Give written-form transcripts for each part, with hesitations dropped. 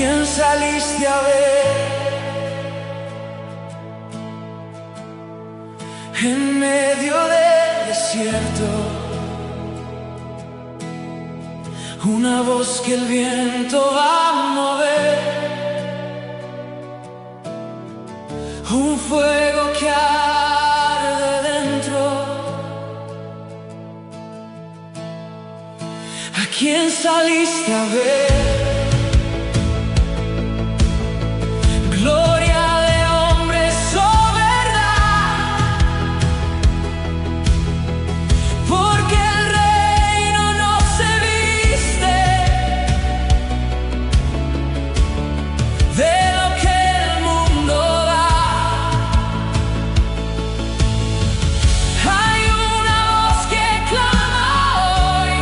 quién saliste a ver en medio del desierto? Una voz que el viento va a mover, un fuego que arde dentro. ¿A quién saliste a ver? Gloria de hombres o verdad, porque el reino no se viste de lo que el mundo da. Hay una voz que clama hoy,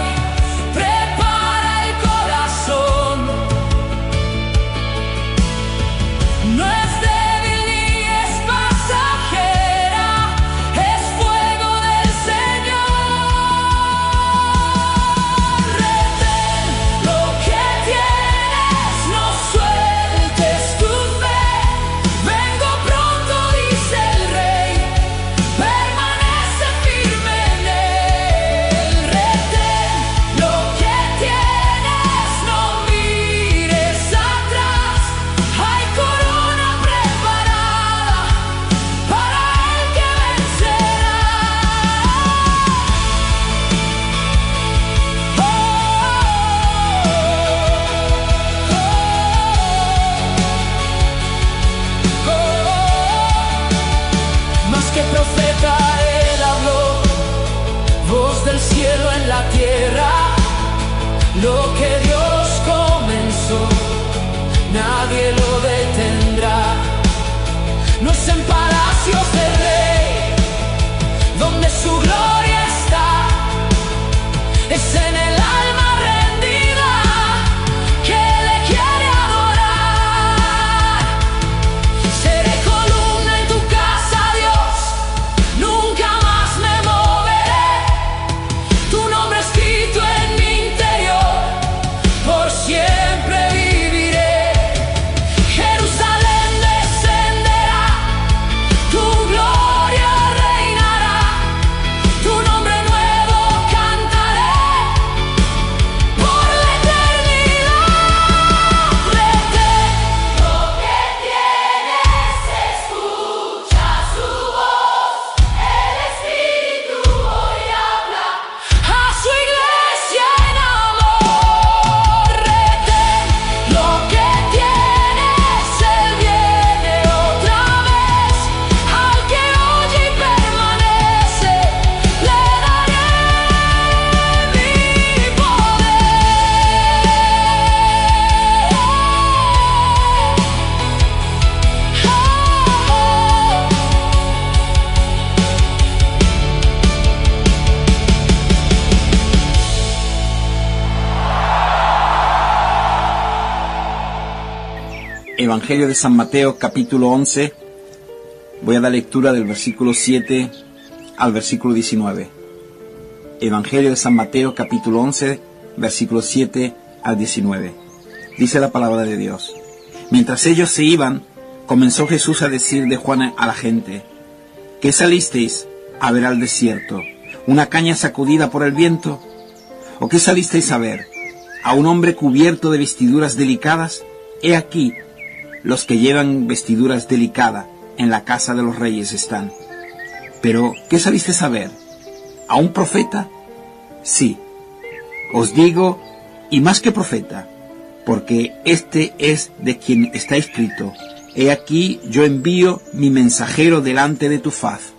prepara el corazón. No es débil ni es pasajera, es fuego del Señor. Retén lo que tienes, no sueltes tu fe. Vengo pronto, dice el Rey, permanece firme en él. Retén lo que tienes, no mires atrás. Hay corona preparada para el que vencerá. Más que profeta él habló, voz del cielo en la tierra. Lo que Dios comenzó, nadie lo detendrá. No es en palacios de rey donde su gloria está, es en el alma rendida que le quiere adorar. Seré columna en tu casa, Dios, nunca más me moveré. Tu nombre escrito en mi interior, por siempre viviré. Jerusalén descenderá, tu gloria reinará, tu nombre nuevo cantaré por la eternidad. Retén lo que tienes, escucha su voz, el Espíritu hoy habla a su iglesia en amor. Retén lo que tienes, él viene otra vez. Al que oye y permanece, le daré mi poder. Evangelio de San Mateo, capítulo 11. Voy a dar lectura del versículo 7 al versículo 19. Evangelio de San Mateo, capítulo 11, versículo 7 al 19. Dice la palabra de Dios. Mientras ellos se iban, comenzó Jesús a decir de Juan a la gente: ¿Qué salisteis a ver al desierto? ¿Una caña sacudida por el viento? ¿O qué salisteis a ver? ¿A un hombre cubierto de vestiduras delicadas? He aquí, los que llevan vestiduras delicadas en la casa de los reyes están. Pero, ¿qué salisteis a ver? ¿A un profeta? Sí, os digo, y más que profeta, porque este es de quien está escrito: He aquí, yo envío mi mensajero delante de tu faz,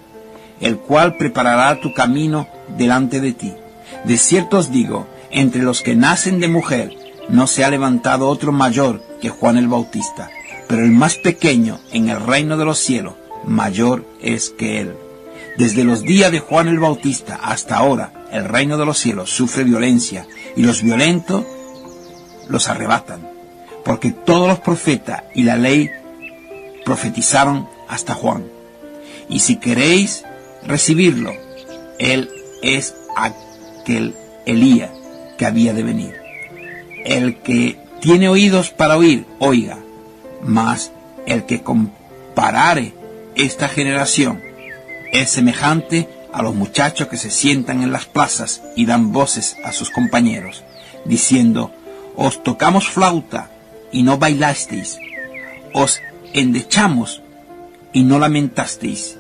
el cual preparará tu camino delante de ti. De cierto os digo, entre los que nacen de mujer, no se ha levantado otro mayor que Juan el Bautista, pero el más pequeño en el reino de los cielos, mayor es que él. Desde los días de Juan el Bautista hasta ahora, el reino de los cielos sufre violencia, y los violentos los arrebatan, porque todos los profetas y la ley profetizaron hasta Juan. Y si queréis recibirlo, él es aquel Elías que había de venir. El que tiene oídos para oír, oiga. Mas el que comparare esta generación es semejante a los muchachos que se sientan en las plazas y dan voces a sus compañeros, diciendo: os tocamos flauta y no bailasteis, os endechamos y no lamentasteis,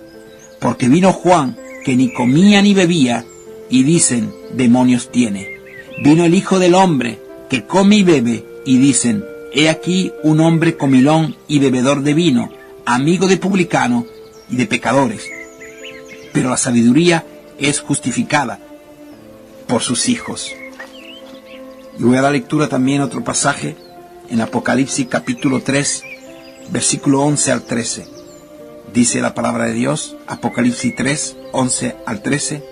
porque vino Juan, que ni comía ni bebía, y dicen: demonios tiene. Vino el Hijo del Hombre, que come y bebe, y dicen: he aquí un hombre comilón y bebedor de vino, amigo de publicanos y de pecadores. Pero la sabiduría es justificada por sus hijos. Y voy a dar lectura también a otro pasaje en Apocalipsis capítulo 3, versículo 11 al 13. Dice la palabra de Dios, Apocalipsis 3, 11 al 13: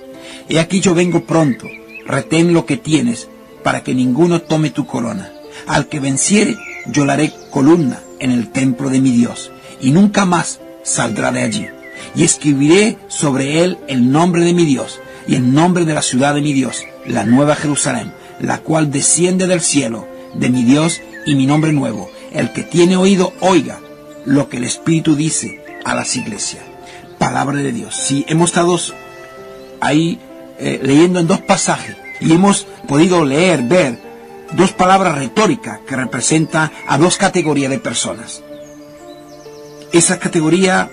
he aquí yo vengo pronto, retén lo que tienes, para que ninguno tome tu corona. Al que venciere, yo le haré columna en el templo de mi Dios, y nunca más saldrá de allí. Y escribiré sobre él el nombre de mi Dios, y el nombre de la ciudad de mi Dios, la nueva Jerusalén, la cual desciende del cielo, de mi Dios, y mi nombre nuevo. El que tiene oído, oiga lo que el Espíritu dice a las iglesias. Palabra de Dios. Sí, hemos estado ahí leyendo en dos pasajes, y hemos podido ver dos palabras retóricas que representan a dos categorías de personas. Esa categoría,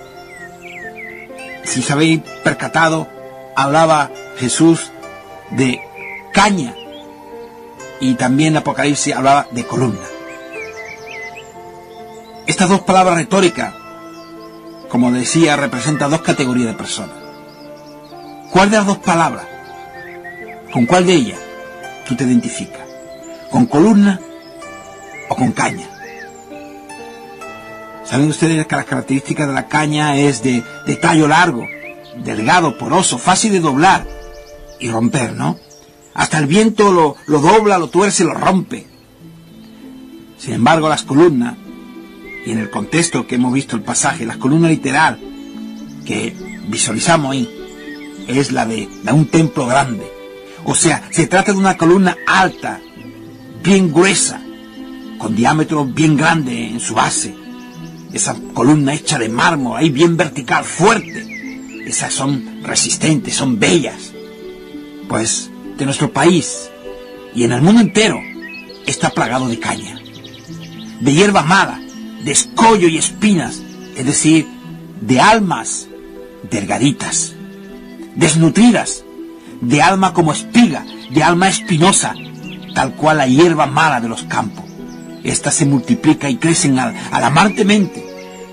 si os habéis percatado, hablaba Jesús de caña, y también Apocalipsis hablaba de columna. Estas dos palabras retóricas, como decía, representan dos categorías de personas. ¿Cuál de las dos palabras? ¿Con cuál de ellas tú te identificas? ¿Con columna o con caña? ¿Saben ustedes que las características de la caña es de tallo largo, delgado, poroso, fácil de doblar y romper, ¿no? Hasta el viento lo dobla, lo tuerce, lo rompe. Sin embargo, las columnas, y en el contexto que hemos visto el pasaje, la columna literal que visualizamos ahí, es la de un templo grande. O sea, se trata de una columna alta, bien gruesa, con diámetro bien grande en su base. Esa columna hecha de mármol, ahí bien vertical, fuerte. Esas son resistentes, son bellas. Pues de nuestro país y en el mundo entero está plagado de caña, de hierba mala, de escollo y espinas, es decir, de almas delgaditas, desnutridas, de alma como espiga, de alma espinosa, tal cual la hierba mala de los campos. Esta se multiplica y crece alarmantemente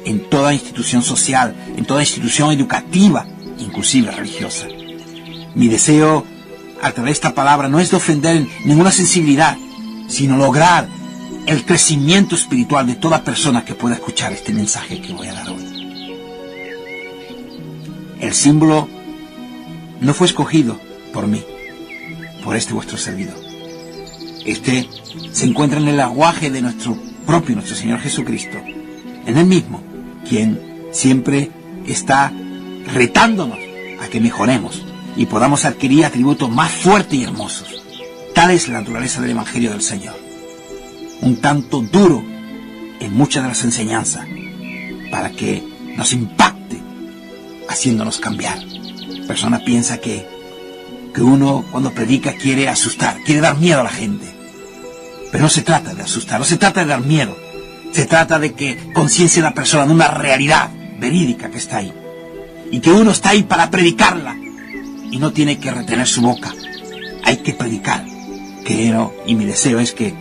en toda institución social, en toda institución educativa, inclusive religiosa. Mi deseo a través de esta palabra no es de ofender ninguna sensibilidad, sino lograr el crecimiento espiritual de toda persona que pueda escuchar este mensaje que voy a dar hoy. El símbolo no fue escogido por mí, por este vuestro servidor. Este se encuentra en el aguaje de nuestro Señor Jesucristo, en Él mismo, quien siempre está retándonos a que mejoremos y podamos adquirir atributos más fuertes y hermosos. Tal es la naturaleza del Evangelio del Señor. Un tanto duro en muchas de las enseñanzas, para que nos impacte, haciéndonos cambiar. La persona piensa que uno cuando predica quiere asustar, quiere dar miedo a la gente. Pero no se trata de asustar, no se trata de dar miedo. Se trata de que conciencie a la persona de una realidad verídica que está ahí. Y que uno está ahí para predicarla. Y no tiene que retener su boca. Hay que predicar. Quiero, y mi deseo es que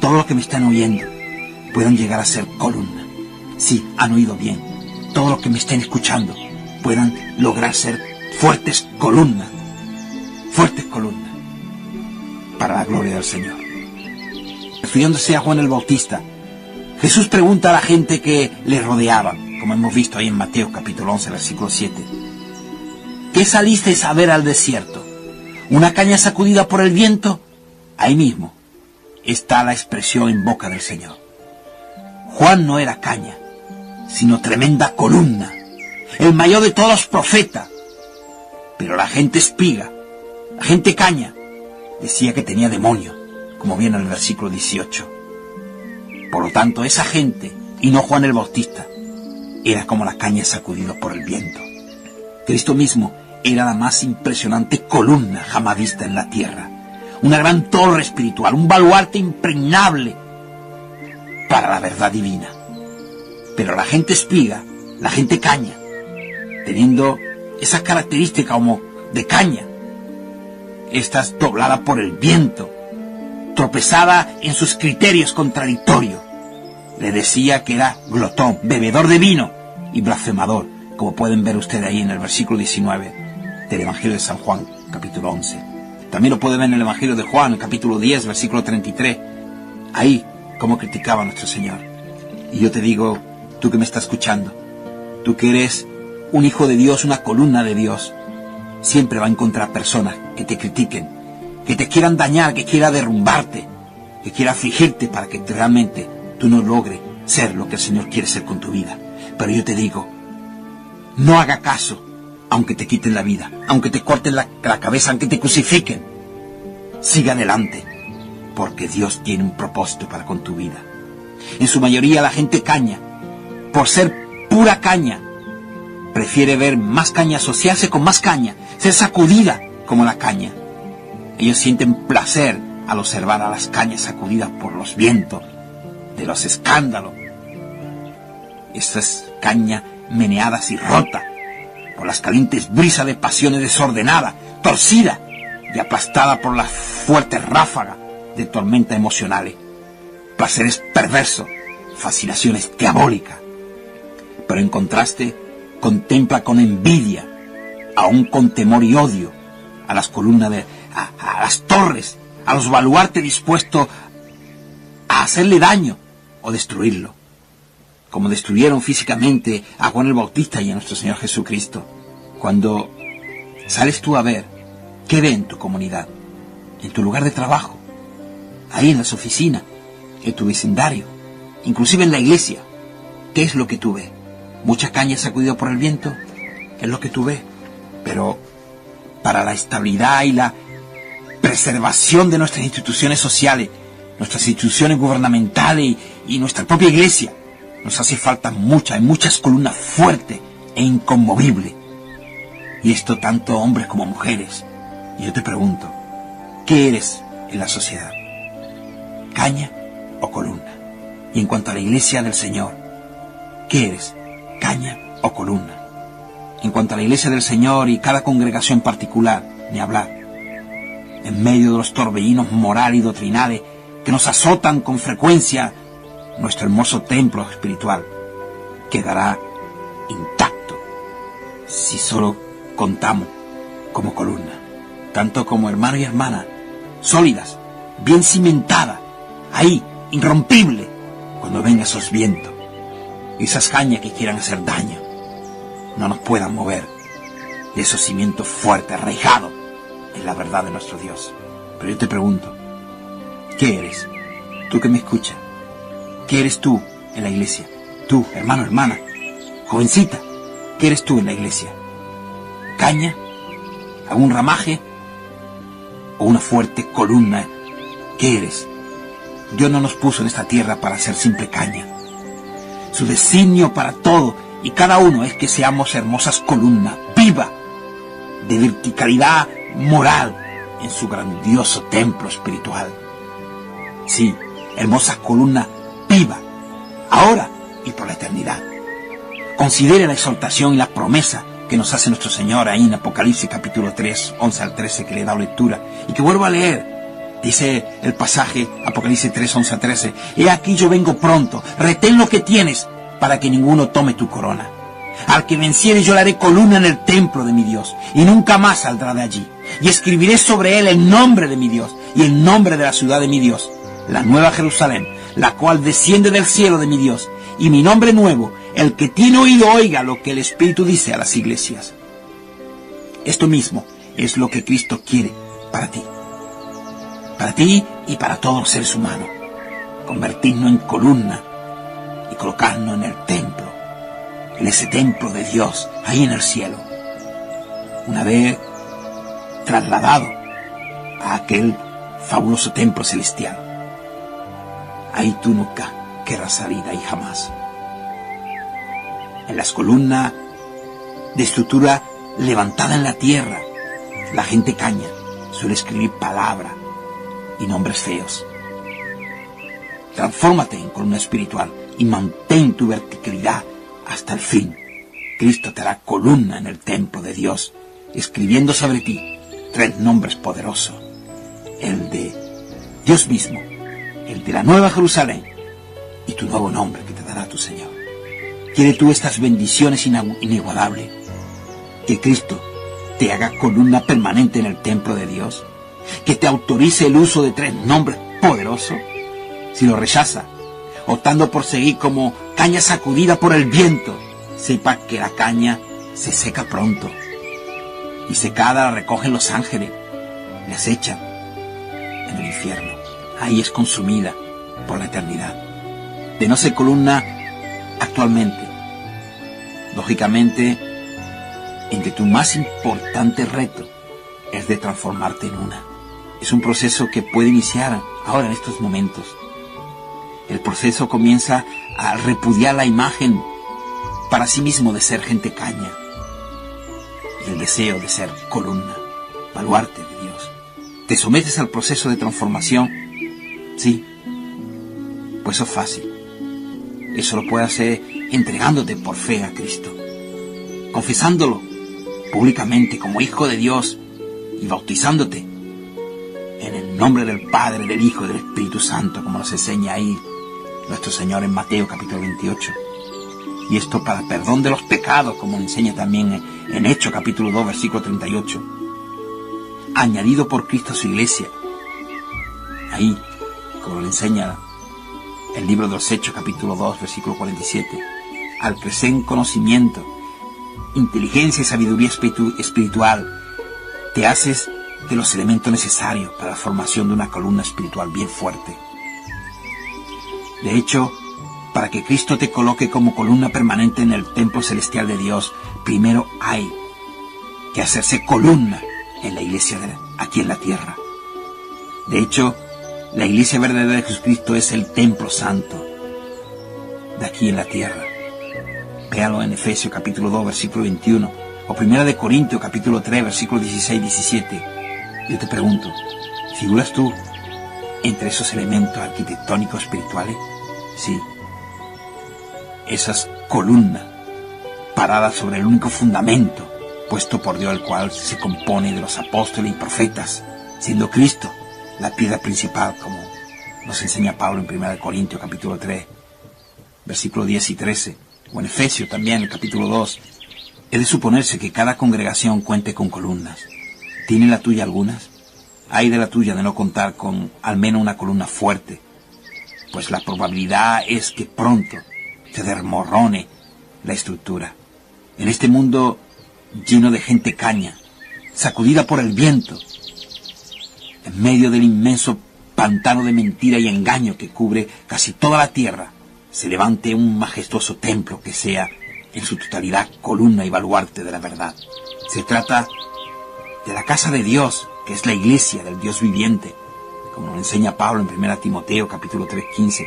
todos los que me están oyendo puedan llegar a ser columna. Sí, han oído bien. Todos los que me estén escuchando puedan lograr ser fuertes columnas. Fuertes columnas. Para la gloria del Señor. Refiriéndose a Juan el Bautista, Jesús pregunta a la gente que le rodeaba, como hemos visto ahí en Mateo capítulo 11, versículo 7. ¿Qué salisteis a ver al desierto? ¿Una caña sacudida por el viento? Ahí mismo está la expresión en boca del Señor. Juan no era caña, sino tremenda columna, el mayor de todos los profetas. Pero la gente espiga, la gente caña, decía que tenía demonio, como viene en el versículo 18. Por lo tanto, esa gente, y no Juan el Bautista, era como la caña sacudida por el viento. Cristo mismo era la más impresionante columna jamás vista en la tierra. Una gran torre espiritual, un baluarte impregnable para la verdad divina. Pero la gente espiga, la gente caña, teniendo esa característica como de caña, esta es doblada por el viento, tropezada en sus criterios contradictorios. Le decía que era glotón, bebedor de vino y blasfemador, como pueden ver ustedes ahí en el versículo 19 del Evangelio de San Juan, capítulo 11. También lo pueden ver en el Evangelio de Juan, capítulo 10, versículo 33. Ahí, cómo criticaba a nuestro Señor. Y yo te digo, tú que me estás escuchando, tú que eres un hijo de Dios, una columna de Dios, siempre va a encontrar personas que te critiquen, que te quieran dañar, que quieran derrumbarte, que quieran afligirte para que realmente tú no logres ser lo que el Señor quiere ser con tu vida. Pero yo te digo, no haga caso, aunque te quiten la vida, aunque te corten la cabeza, aunque te crucifiquen. Siga adelante, porque Dios tiene un propósito para con tu vida. En su mayoría la gente caña, por ser pura caña, prefiere ver más caña, asociarse con más caña, ser sacudida como la caña. Ellos sienten placer al observar a las cañas sacudidas por los vientos, de los escándalos. Estas cañas meneadas y rotas por las calientes brisas de pasiones desordenadas, torcida y aplastada por las fuertes ráfagas de tormentas emocionales, placeres perversos, fascinaciones diabólicas. Pero en contraste, contempla con envidia, aún con temor y odio, a las columnas a las torres, a los baluartes dispuestos a hacerle daño o destruirlo, como destruyeron físicamente a Juan el Bautista y a nuestro Señor Jesucristo. Cuando sales tú a ver, ¿qué ve en tu comunidad? En tu lugar de trabajo, ahí en las oficinas, en tu vecindario, inclusive en la iglesia. ¿Qué es lo que tú ves? ¿Mucha caña sacudida por el viento? Es lo que tú ves. Pero para la estabilidad y la preservación de nuestras instituciones sociales, nuestras instituciones gubernamentales y nuestra propia iglesia, nos hace falta hay muchas columnas fuertes e inconmovibles. Y esto tanto hombres como mujeres. Y yo te pregunto, ¿qué eres en la sociedad? ¿Caña o columna? Y en cuanto a la iglesia del Señor, ¿qué eres? ¿Caña o columna? En cuanto a la iglesia del Señor y cada congregación en particular, ni hablar. En medio de los torbellinos morales y doctrinales que nos azotan con frecuencia, nuestro hermoso templo espiritual quedará intacto si solo contamos como columna, tanto como hermano y hermana, sólidas, bien cimentadas, ahí, irrompible, cuando vengan esos vientos, esas cañas que quieran hacer daño, no nos puedan mover de esos cimientos fuertes, arraigados en la verdad de nuestro Dios. Pero yo te pregunto, ¿qué eres? Tú que me escuchas, ¿qué eres tú en la iglesia? Tú, hermano, hermana, jovencita, ¿qué eres tú en la iglesia? ¿Caña? ¿Algún ramaje? ¿O una fuerte columna? ¿Qué eres? Dios no nos puso en esta tierra para ser simple caña. Su designio para todo y cada uno es que seamos hermosas columnas, vivas, de verticalidad moral en su grandioso templo espiritual. Sí, hermosas columnas vivas, ahora y por la eternidad. Considere la exhortación y la promesa que nos hace nuestro Señor ahí en Apocalipsis capítulo 3, 11 al 13, que le he dado lectura y que vuelvo a leer. Dice el pasaje, Apocalipsis 3, 11 a 13, «He aquí yo vengo pronto, retén lo que tienes, para que ninguno tome tu corona. Al que venciere yo le haré columna en el templo de mi Dios, y nunca más saldrá de allí. Y escribiré sobre él el nombre de mi Dios, y el nombre de la ciudad de mi Dios, la nueva Jerusalén, la cual desciende del cielo de mi Dios, y mi nombre nuevo, el que tiene oído oiga lo que el Espíritu dice a las iglesias». Esto mismo es lo que Cristo quiere para ti y para todos los seres humanos. Convertirnos en columna y colocarnos en el templo, en ese templo de Dios, ahí en el cielo. Una vez trasladado a aquel fabuloso templo celestial, ahí tú nunca querrá salir de ahí jamás. En las columnas de estructura levantada en la tierra, la gente caña suele escribir palabra y nombres feos. Transfórmate en columna espiritual y mantén tu verticalidad hasta el fin. Cristo te hará columna en el templo de Dios, escribiendo sobre ti 3 nombres poderosos: el de Dios mismo, el de la Nueva Jerusalén y tu nuevo nombre que te dará tu Señor. ¿Quieres tú estas bendiciones inigualables? Que Cristo te haga columna permanente en el templo de Dios, que te autorice el uso de 3 nombres poderosos. Si lo rechaza, optando por seguir como caña sacudida por el viento, sepa que la caña se seca pronto, y secada la recogen los ángeles, la acechan en el infierno. Ahí es consumida por la eternidad. De no ser columna actualmente, lógicamente, entre tu más importante reto es de transformarte en una. Es un proceso que puede iniciar ahora en estos momentos. El proceso comienza a repudiar la imagen para sí mismo de ser gente caña y el deseo de ser columna, baluarte de Dios. ¿Te sometes al proceso de transformación? Sí. Pues eso es fácil. Eso lo puedes hacer entregándote por fe a Cristo, confesándolo públicamente como hijo de Dios y bautizándote en el nombre del Padre, del Hijo y del Espíritu Santo, como nos enseña ahí nuestro Señor en Mateo capítulo 28. Y esto para perdón de los pecados, como enseña también en Hechos capítulo 2, versículo 38. Añadido por Cristo a su iglesia. Ahí, como lo enseña el libro de los Hechos capítulo 2, versículo 47. Al crecer en conocimiento, inteligencia y sabiduría espiritual, te haces de los elementos necesarios para la formación de una columna espiritual bien fuerte. De hecho, para que Cristo te coloque como columna permanente en el templo celestial de Dios, primero hay que hacerse columna en la iglesia aquí en la tierra. De hecho, la iglesia verdadera de Jesucristo es el templo santo de aquí en la tierra. Véalo en Efesios capítulo 2, versículo 21, o Primera de Corintios capítulo 3, versículo 16 y 17. Yo te pregunto, ¿figuras tú entre esos elementos arquitectónicos espirituales? Sí. Esas columnas paradas sobre el único fundamento puesto por Dios, el cual se compone de los apóstoles y profetas, siendo Cristo la piedra principal, como nos enseña Pablo en 1 Corintios capítulo 3, versículos 10 y 13, o en Efesios también, el capítulo 2. Es de suponerse que cada congregación cuente con columnas. ¿Tiene la tuya algunas? Hay de la tuya de no contar con al menos una columna fuerte, pues la probabilidad es que pronto se desmorone la estructura. En este mundo lleno de gente caña, sacudida por el viento, en medio del inmenso pantano de mentira y engaño que cubre casi toda la tierra, se levante un majestuoso templo que sea en su totalidad columna y baluarte de la verdad. Se trata de la casa de Dios, que es la iglesia del Dios viviente, como nos enseña Pablo en 1 Timoteo capítulo 3, 15.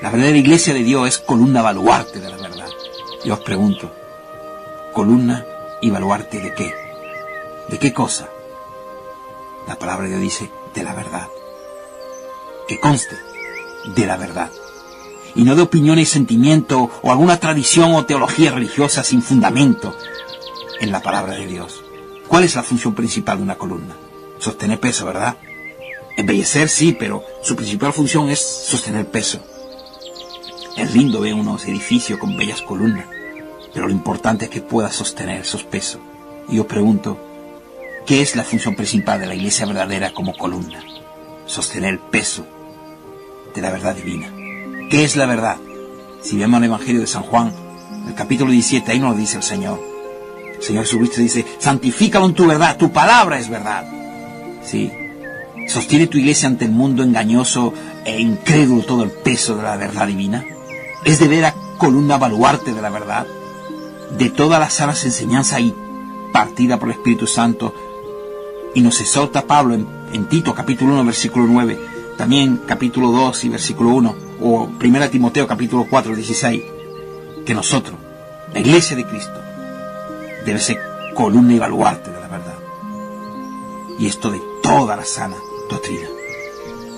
La verdadera iglesia de Dios es columna baluarte de la verdad. Yo os pregunto, ¿columna y baluarte de qué? ¿De qué cosa? La palabra de Dios dice, de la verdad. Que conste de la verdad. Y no de opiniones y sentimientos o alguna tradición o teología religiosa sin fundamento en la palabra de Dios. ¿Cuál es la función principal de una columna? Sostener peso, ¿verdad? Embellecer, sí, pero su principal función es sostener peso. Es lindo ver unos edificios con bellas columnas, pero lo importante es que pueda sostener esos pesos. Y yo pregunto, ¿qué es la función principal de la iglesia verdadera como columna? Sostener el peso de la verdad divina. ¿Qué es la verdad? Si vemos el Evangelio de San Juan, el capítulo 17, ahí nos lo dice el Señor. El Señor Jesucristo dice, santifícalo en tu verdad, tu palabra es verdad. Sí. ¿Sostiene tu iglesia ante el mundo engañoso e incrédulo todo el peso de la verdad divina? ¿Es de veras columna baluarte de la verdad? De todas las sanas enseñanzas y partida por el Espíritu Santo. Y nos exhorta Pablo en Tito capítulo 1 versículo 9, también capítulo 2 y versículo 1, o 1 Timoteo capítulo 4, 16, que nosotros, la iglesia de Cristo, debe ser columna y baluarte de la verdad. Y esto de toda la sana doctrina.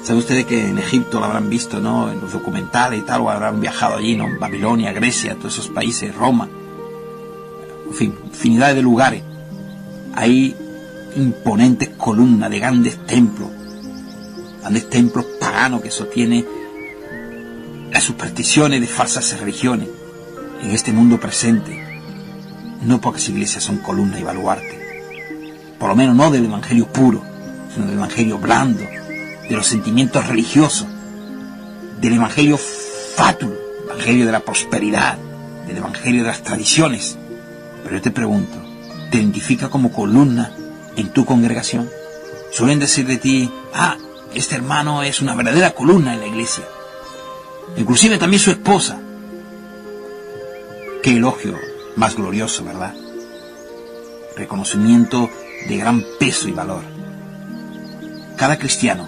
¿Saben ustedes que en Egipto lo habrán visto, ¿no? En los documentales y tal, o habrán viajado allí, ¿no? Babilonia, Grecia, todos esos países, Roma, en fin, infinidad de lugares. Hay imponentes columnas de grandes templos paganos que sostienen las supersticiones de falsas religiones en este mundo presente. No pocas iglesias son columnas y baluarte, por lo menos no del evangelio puro, sino del evangelio blando, de los sentimientos religiosos, del evangelio fatuo, el evangelio de la prosperidad, del evangelio de las tradiciones. Pero yo te pregunto, ¿te identifica como columna en tu congregación? Suelen decir de ti, este hermano es una verdadera columna en la iglesia. Inclusive también su esposa. Qué elogio más glorioso, ¿verdad? Reconocimiento de gran peso y valor. Cada cristiano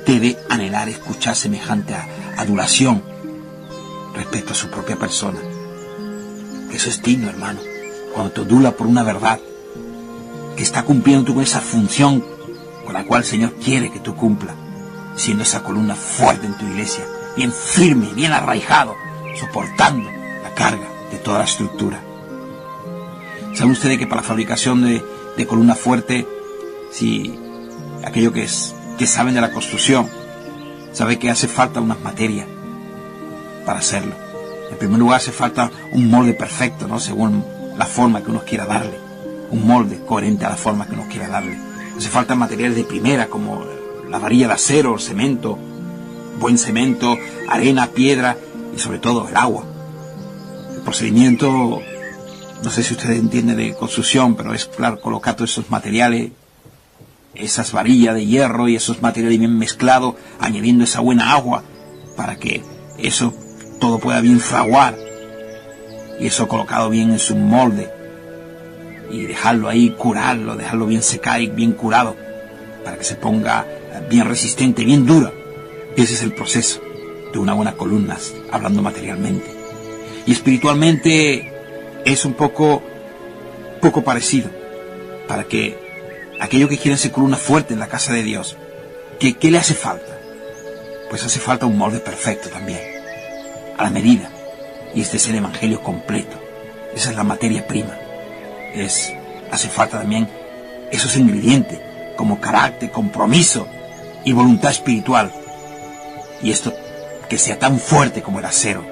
debe anhelar escuchar semejante adulación respecto a su propia persona. Eso es digno, hermano, cuando te adula por una verdad que está cumpliendo tú con esa función con la cual el Señor quiere que tú cumplas, siendo esa columna fuerte en tu iglesia, bien firme, bien arraigado, soportando la carga de toda la estructura. ¿Saben ustedes que para la fabricación de columna fuerte, si aquellos que saben de la construcción, saben que hace falta unas materias para hacerlo? En primer lugar hace falta un molde perfecto, ¿no? Según la forma que uno quiera darle, un molde coherente a la forma que uno quiera darle. Hace falta materiales de primera como la varilla de acero, el cemento, buen cemento, arena, piedra y sobre todo el agua. El procedimiento, no sé si ustedes entienden de construcción, pero es claro, colocar todos esos materiales, esas varillas de hierro y esos materiales bien mezclados, añadiendo esa buena agua para que eso todo pueda bien fraguar, y eso colocado bien en su molde y dejarlo ahí, curarlo, dejarlo bien secar y bien curado para que se ponga bien resistente, bien dura. Ese es el proceso de una buena columna, hablando materialmente. Y espiritualmente es un poco parecido. Para que aquellos que quieren ser columna fuerte en la casa de Dios, ¿qué le hace falta? Pues hace falta un molde perfecto también, a la medida. Y este es el evangelio completo. Esa es la materia prima. Hace falta también esos ingredientes como carácter, compromiso y voluntad espiritual. Y esto que sea tan fuerte como el acero.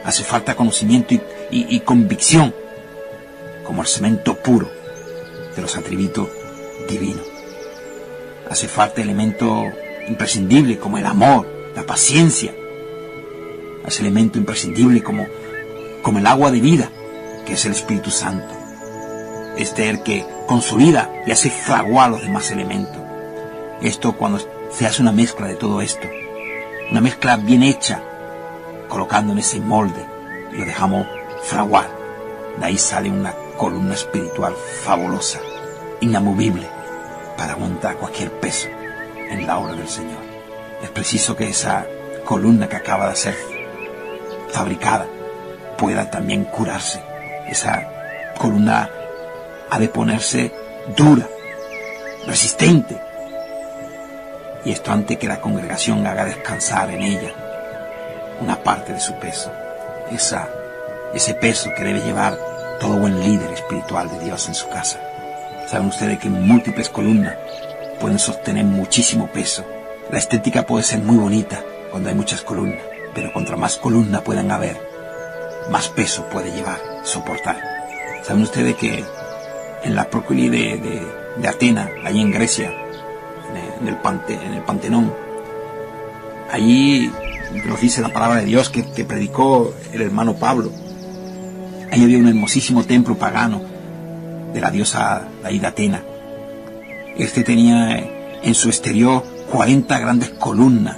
Hace falta conocimiento y convicción como el cemento puro de los atributos divinos. Hace falta elementos imprescindibles como el amor, la paciencia. Hace elemento imprescindible como el agua de vida, que es el Espíritu Santo. Este es el que consolida y hace fraguar los demás elementos. Esto cuando se hace una mezcla de todo esto, una mezcla bien hecha, colocando en ese molde y lo dejamos fraguar, de ahí sale una columna espiritual fabulosa, inamovible, para aguantar cualquier peso en la obra del Señor. Es preciso que esa columna que acaba de ser fabricada pueda también curarse. Esa columna ha de ponerse dura, resistente, y esto antes que la congregación haga descansar en ella una parte de su peso, ese peso que debe llevar todo buen líder espiritual de Dios en su casa. Saben ustedes que múltiples columnas pueden sostener muchísimo peso. La estética puede ser muy bonita cuando hay muchas columnas, pero contra más columnas puedan haber, más peso puede llevar, soportar. Saben ustedes que en la Proculi de Atenas, allí en Grecia, en el Pantenón, allí nos dice la palabra de Dios que predicó el hermano Pablo. Allí había un hermosísimo templo pagano de la diosa de Atenas. Este tenía en su exterior 40 grandes columnas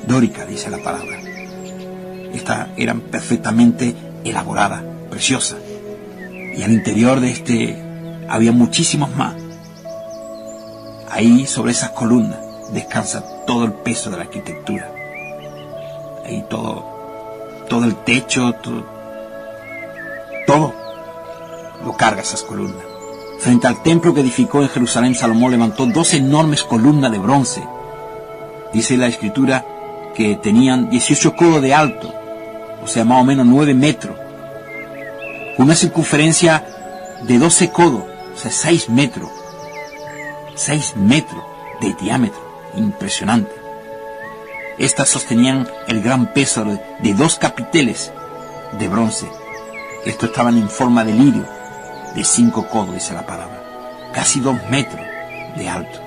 dóricas, dice la palabra. Estas eran perfectamente elaboradas, preciosas. Y al interior de este había muchísimos más. Ahí sobre esas columnas descansa todo el peso de la arquitectura. Ahí todo el techo, todo lo carga esas columnas. Frente al templo que edificó en Jerusalén, Salomón levantó 2 enormes columnas de bronce. Dice la escritura que tenían 18 codos de alto, o sea, más o menos 9 metros. Una circunferencia de 12 codos, o sea, 6 metros. 6 metros de diámetro. Impresionante. Estas sostenían el gran peso de 2 capiteles de bronce. Estos estaban en forma de lirio, de 5 codos, dice la palabra. Casi 2 metros de alto.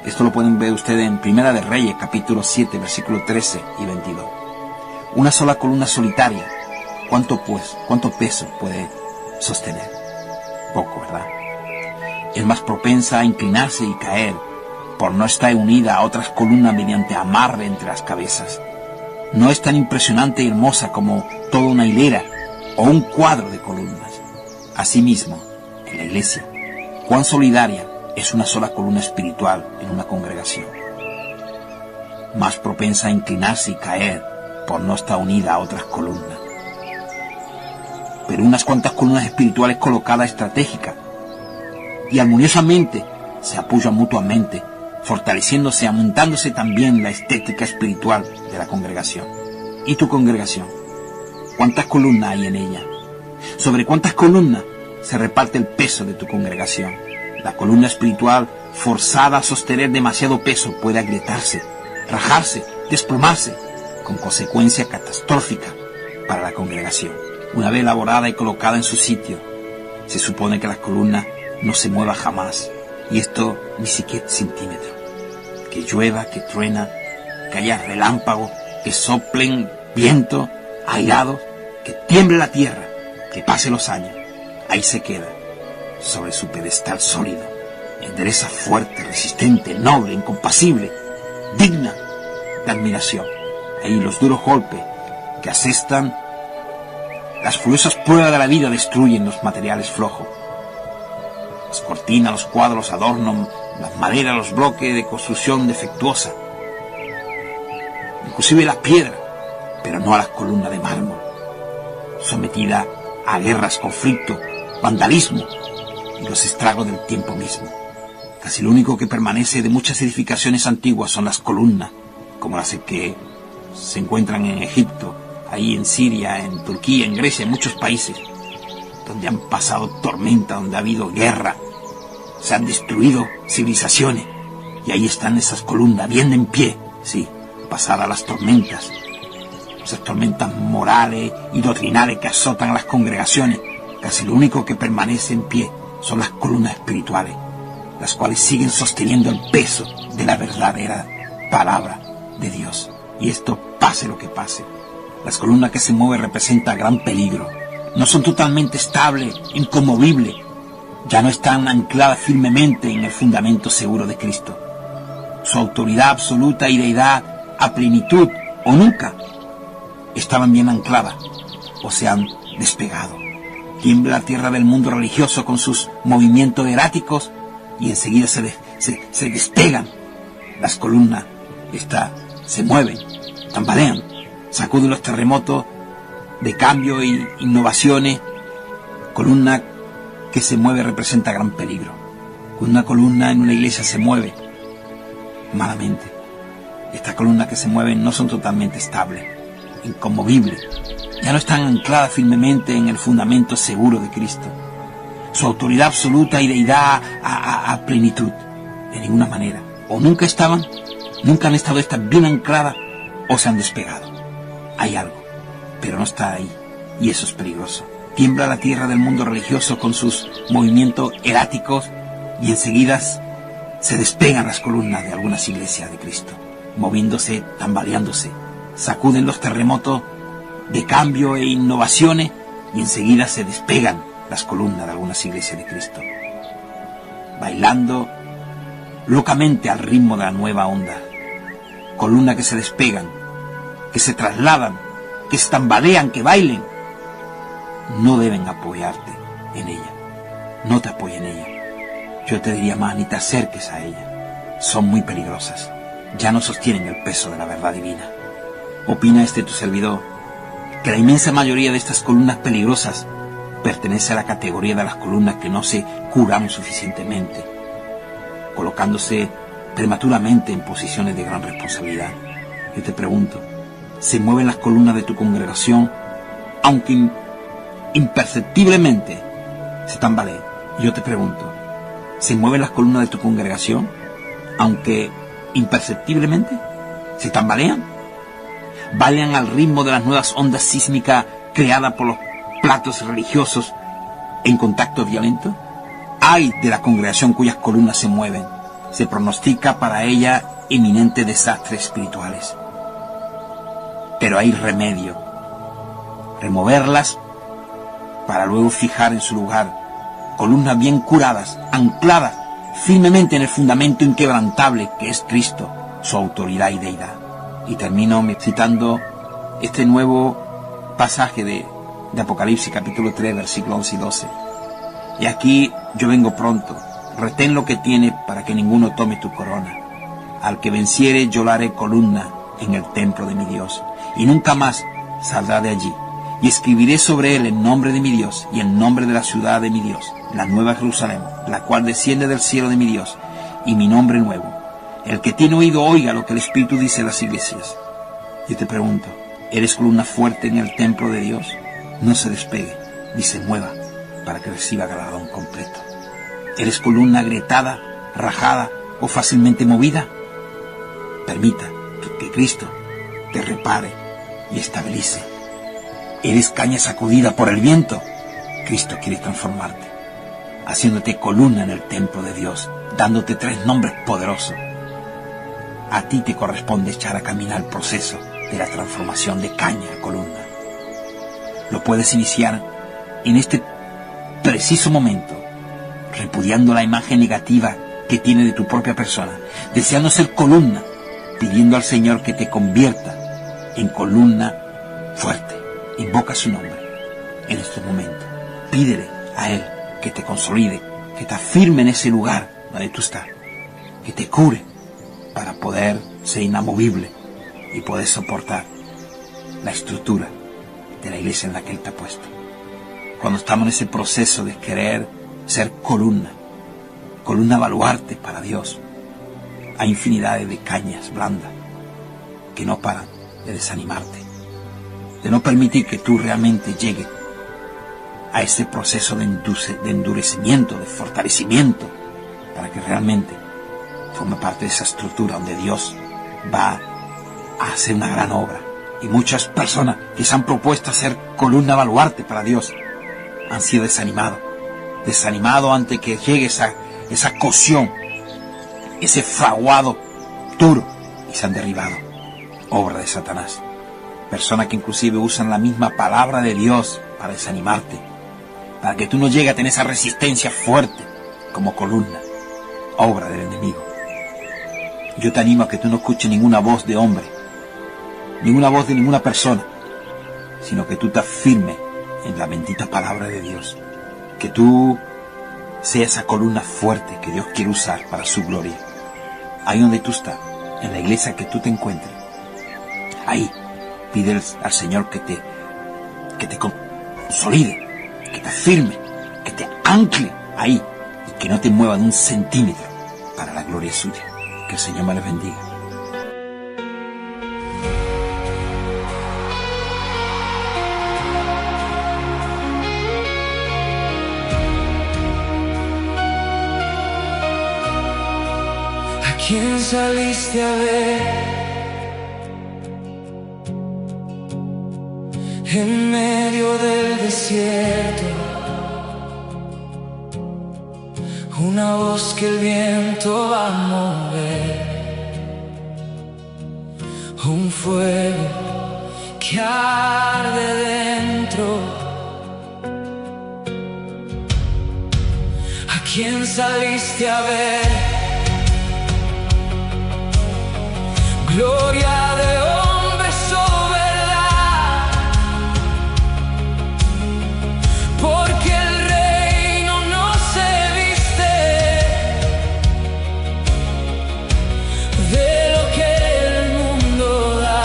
Esto lo pueden ver ustedes en Primera de Reyes, capítulo 7, versículos 13 y 22. Una sola columna solitaria. ¿Cuánto peso puede sostener? Poco, ¿verdad? Es más propensa a inclinarse y caer por no estar unida a otras columnas mediante amarre entre las cabezas. No es tan impresionante y hermosa como toda una hilera o un cuadro de columnas. Asimismo, en la iglesia, cuán solidaria es una sola columna espiritual en una congregación. Más propensa a inclinarse y caer por no estar unida a otras columnas. Pero unas cuantas columnas espirituales colocadas estratégica y armoniosamente se apoyan mutuamente, fortaleciéndose y aumentándose también la estética espiritual de la congregación. ¿Y tu congregación? ¿Cuántas columnas hay en ella? ¿Sobre cuántas columnas se reparte el peso de tu congregación? La columna espiritual, forzada a sostener demasiado peso, puede agrietarse, rajarse, desplomarse, con consecuencia catastrófica para la congregación. Una vez elaborada y colocada en su sitio, se supone que la columna no se mueva jamás, y esto ni siquiera centímetro. Que llueva, que truena, que haya relámpagos, que soplen viento, airados, que tiemble la tierra, que pase los años, ahí se queda, sobre su pedestal sólido, endereza, fuerte, resistente, noble, incompasible, digna de admiración. Ahí los duros golpes que asestan, las furiosas pruebas de la vida destruyen los materiales flojos. Las cortinas, los cuadros, los adornos, las maderas, los bloques de construcción defectuosa, inclusive las piedras, pero no a las columnas de mármol, sometida a guerras, conflictos, vandalismo y los estragos del tiempo mismo. Casi lo único que permanece de muchas edificaciones antiguas son las columnas, como las que se encuentran en Egipto, ahí en Siria, en Turquía, en Grecia, en muchos países, donde han pasado tormentas, donde ha habido guerra, se han destruido civilizaciones, y ahí están esas columnas, bien en pie, sí, pasadas las tormentas, esas tormentas morales y doctrinales que azotan a las congregaciones. Casi lo único que permanece en pie son las columnas espirituales, las cuales siguen sosteniendo el peso de la verdadera palabra de Dios. Y esto pase lo que pase. Las columnas que se mueven representan gran peligro. No son totalmente estables, inconmovibles. Ya no están ancladas firmemente en el fundamento seguro de Cristo. Su autoridad absoluta y deidad a plenitud o nunca estaban bien ancladas o se han despegado. Tiembla la tierra del mundo religioso con sus movimientos eráticos y enseguida se despegan. Las columnas se mueven, tambalean, sacuden los terremotos de cambio e innovaciones. Columna que se mueve representa gran peligro. Una columna en una iglesia se mueve malamente. Estas columnas que se mueven no son totalmente estables, inconmovibles. Ya no están ancladas firmemente en el fundamento seguro de Cristo. Su autoridad absoluta y deidad a plenitud. De ninguna manera. O nunca han estado estas bien ancladas o se han despegado. Hay algo, pero no está ahí. Y eso es peligroso. Tiembla la tierra del mundo religioso con sus movimientos eráticos y enseguida se despegan las columnas de algunas iglesias de Cristo, moviéndose, tambaleándose. Sacuden los terremotos de cambio e innovaciones y enseguida se despegan las columnas de algunas iglesias de Cristo, bailando locamente al ritmo de la nueva onda. Columnas que se despegan, que se trasladan, que se tambalean, que bailen. No deben apoyarte en ella. No te apoyes en ella. Yo te diría más, ni te acerques a ella. Son muy peligrosas. Ya no sostienen el peso de la verdad divina. Opina tu servidor que la inmensa mayoría de estas columnas peligrosas pertenece a la categoría de las columnas que no se curan suficientemente, colocándose prematuramente en posiciones de gran responsabilidad. Yo te pregunto, ¿se mueven las columnas de tu congregación aunque imperceptiblemente se tambaleen? Yo te pregunto, ¿se mueven las columnas de tu congregación aunque imperceptiblemente se tambalean? ¿Bailan al ritmo de las nuevas ondas sísmicas creadas por los platos religiosos en contacto violento? Ay de la congregación cuyas columnas se mueven. Se pronostica para ella inminentes desastres espirituales. Pero hay remedio: removerlas para luego fijar en su lugar columnas bien curadas, ancladas firmemente en el fundamento inquebrantable que es Cristo, su autoridad y deidad. Y termino citando este nuevo pasaje de Apocalipsis capítulo 3 versículos 11 y 12. Y aquí yo vengo pronto, retén lo que tiene para que ninguno tome tu corona. Al que venciere yo le haré columna en el templo de mi Dios, y nunca más saldrá de allí. Y escribiré sobre él el nombre de mi Dios y el nombre de la ciudad de mi Dios, la nueva Jerusalén, la cual desciende del cielo de mi Dios, y mi nombre nuevo. El que tiene oído oiga lo que el Espíritu dice a las iglesias. Yo te pregunto, ¿eres columna fuerte en el templo de Dios? No se despegue ni se mueva para que reciba galardón completo. ¿Eres columna agrietada, rajada o fácilmente movida? Permita que Cristo te repare y estabilice. ¿Eres caña sacudida por el viento? Cristo quiere transformarte, haciéndote columna en el templo de Dios, dándote 3 nombres poderosos. A ti te corresponde echar a caminar el proceso de la transformación de caña a columna. Lo puedes iniciar en este preciso momento, repudiando la imagen negativa que tiene de tu propia persona, deseando ser columna, pidiendo al Señor que te convierta en columna fuerte. Invoca su nombre en este momento. Pídele a Él que te consolide, que te afirme en ese lugar donde tú estás, que te cure para poder ser inamovible y poder soportar la estructura de la iglesia en la que Él te ha puesto. Cuando estamos en ese proceso de querer ser columna baluarte para Dios, hay infinidades de cañas blandas que no paran de desanimarte, de no permitir que tú realmente llegues a ese proceso de endurecimiento, de fortalecimiento, para que realmente forme parte de esa estructura donde Dios va a hacer una gran obra. Y muchas personas que se han propuesto hacer columna baluarte para Dios han sido desanimados ante que llegue esa cocción, ese fraguado duro, y se han derribado. Obra de Satanás. Personas que inclusive usan la misma palabra de Dios para desanimarte, para que tú no llegues a tener esa resistencia fuerte como columna. Obra del enemigo. Yo te animo a que tú no escuches ninguna voz de hombre, ninguna voz de ninguna persona, sino que tú te firmes en la bendita palabra de Dios. Que tú seas esa columna fuerte que Dios quiere usar para su gloria. Ahí donde tú estás, en la iglesia que tú te encuentres, ahí pide al Señor que te consolide, que te firme, que te ancle ahí y que no te mueva de un centímetro para la gloria suya. Que el Señor me les bendiga. ¿A quién saliste a ver en medio del desierto? Una voz que el viento va a mover, un fuego que arde dentro. ¿A quién saliste a ver? Gloria de hombres o verdad, porque el reino no se viste de lo que el mundo da.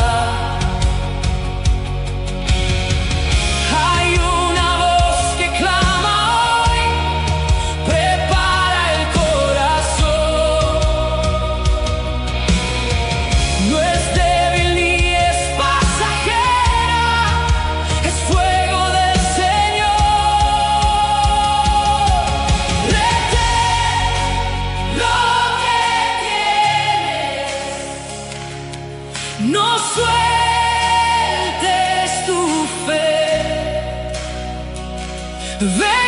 Ven